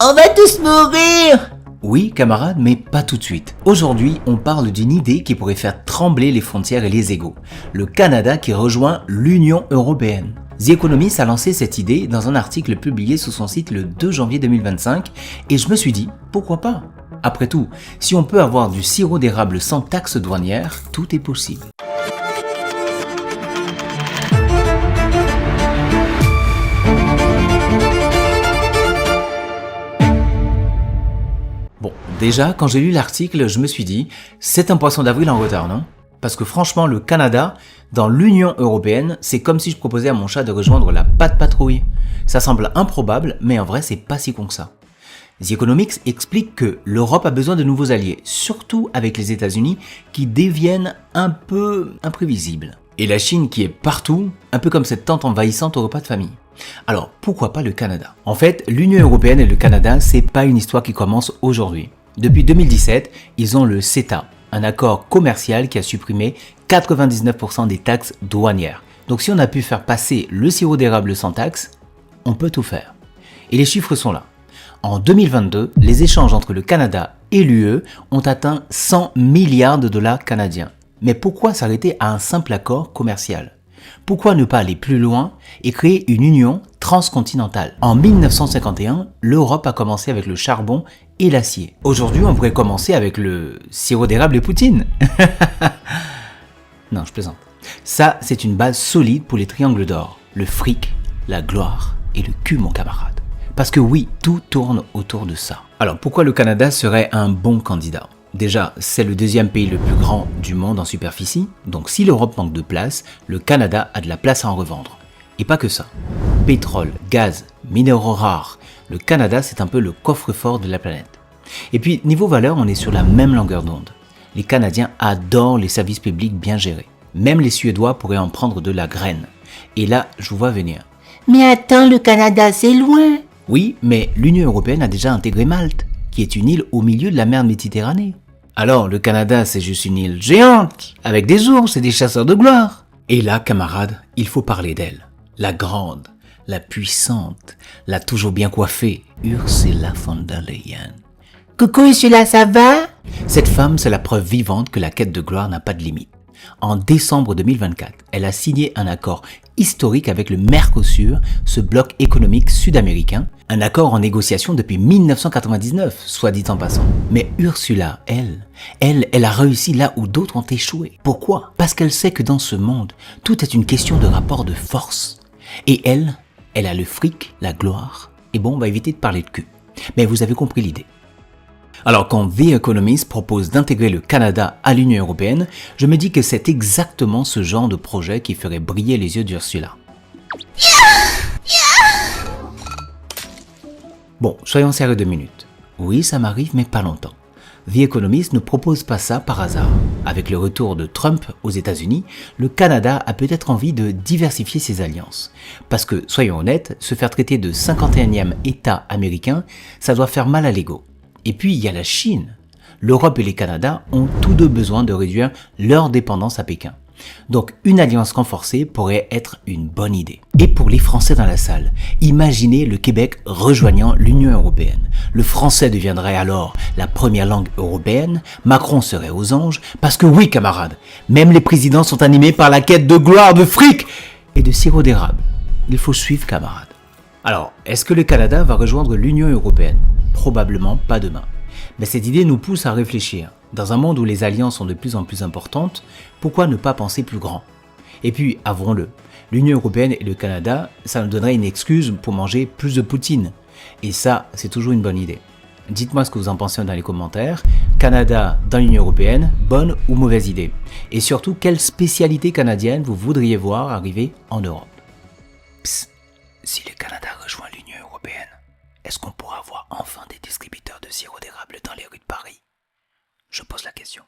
On va tous mourir! Oui, camarades, mais pas tout de suite. Aujourd'hui, on parle d'une idée qui pourrait faire trembler les frontières et les égos. Le Canada qui rejoint l'Union européenne. The Economist a lancé cette idée dans un article publié sur son site le 2 janvier 2025 et je me suis dit, pourquoi pas? Après tout, si on peut avoir du sirop d'érable sans taxe douanière, tout est possible. Bon, déjà, quand j'ai lu l'article, je me suis dit, c'est un poisson d'avril en retard, non? Parce que franchement, le Canada, dans l'Union européenne, c'est comme si je proposais à mon chat de rejoindre la patte patrouille. Ça semble improbable, mais en vrai, c'est pas si con que ça. The Economics explique que l'Europe a besoin de nouveaux alliés, surtout avec les États-Unis qui deviennent un peu imprévisibles. Et la Chine qui est partout, un peu comme cette tante envahissante au repas de famille. Alors, pourquoi pas le Canada? En fait, l'Union européenne et le Canada, c'est pas une histoire qui commence aujourd'hui. Depuis 2017, ils ont le CETA, un accord commercial qui a supprimé 99% des taxes douanières. Donc si on a pu faire passer le sirop d'érable sans taxe, on peut tout faire. Et les chiffres sont là. En 2022, les échanges entre le Canada et l'UE ont atteint 100 milliards de dollars canadiens. Mais pourquoi s'arrêter à un simple accord commercial? Pourquoi ne pas aller plus loin et créer une union transcontinentale? En 1951, l'Europe a commencé avec le charbon et l'acier. Aujourd'hui, on pourrait commencer avec le sirop d'érable et Poutine. Non, je plaisante. Ça, c'est une base solide pour les triangles d'or. Le fric, la gloire et le cul, mon camarade. Parce que oui, tout tourne autour de ça. Alors, pourquoi le Canada serait un bon candidat? Déjà, c'est le deuxième pays le plus grand du monde en superficie, donc si l'Europe manque de place, le Canada a de la place à en revendre. Et pas que ça. Pétrole, gaz, minéraux rares, le Canada c'est un peu le coffre-fort de la planète. Et puis, niveau valeur, on est sur la même longueur d'onde. Les Canadiens adorent les services publics bien gérés. Même les Suédois pourraient en prendre de la graine. Et là, je vous vois venir. Mais attends, le Canada, c'est loin! Oui, mais l'Union européenne a déjà intégré Malte, qui est une île au milieu de la mer Méditerranée. Alors, le Canada, c'est juste une île géante, avec des ours et des chasseurs de gloire. Et là, camarades, il faut parler d'elle. La grande, la puissante, la toujours bien coiffée, Ursula von der Leyen. Coucou Ursula, ça va? Cette femme, c'est la preuve vivante que la quête de gloire n'a pas de limite. En décembre 2024, elle a signé un accord historique avec le Mercosur, ce bloc économique sud-américain, un accord en négociation depuis 1999, soit dit en passant. Mais Ursula, elle a réussi là où d'autres ont échoué. Pourquoi? Parce qu'elle sait que dans ce monde, tout est une question de rapport de force. Et elle a le fric, la gloire, et bon, on va éviter de parler de cul. Mais vous avez compris l'idée. Alors quand The Economist propose d'intégrer le Canada à l'Union européenne, je me dis que c'est exactement ce genre de projet qui ferait briller les yeux d'Ursula. Bon, soyons sérieux 2 minutes. Oui, ça m'arrive, mais pas longtemps. The Economist ne propose pas ça par hasard. Avec le retour de Trump aux États-Unis, le Canada a peut-être envie de diversifier ses alliances. Parce que, soyons honnêtes, se faire traiter de 51e État américain, ça doit faire mal à l'ego. Et puis, il y a la Chine. L'Europe et le Canada ont tous deux besoin de réduire leur dépendance à Pékin. Donc, une alliance renforcée pourrait être une bonne idée. Et pour les Français dans la salle, imaginez le Québec rejoignant l'Union européenne. Le français deviendrait alors la première langue européenne, Macron serait aux anges, parce que oui, camarades, même les présidents sont animés par la quête de gloire, de fric et de sirop d'érable. Il faut suivre, camarades. Alors, est-ce que le Canada va rejoindre l'Union européenne? Probablement pas demain. Mais cette idée nous pousse à réfléchir. Dans un monde où les alliances sont de plus en plus importantes, pourquoi ne pas penser plus grand? Et puis, avouons-le, l'Union européenne et le Canada, ça nous donnerait une excuse pour manger plus de poutine. Et ça, c'est toujours une bonne idée. Dites-moi ce que vous en pensez dans les commentaires. Canada dans l'Union européenne, bonne ou mauvaise idée? Et surtout, quelle spécialité canadienne vous voudriez voir arriver en Europe? Psst, si le Canada rejoint l'Union européenne, est-ce qu'on pourra avoir enfin des distributeurs de sirop d'érable dans les rues de Paris? Je pose la question.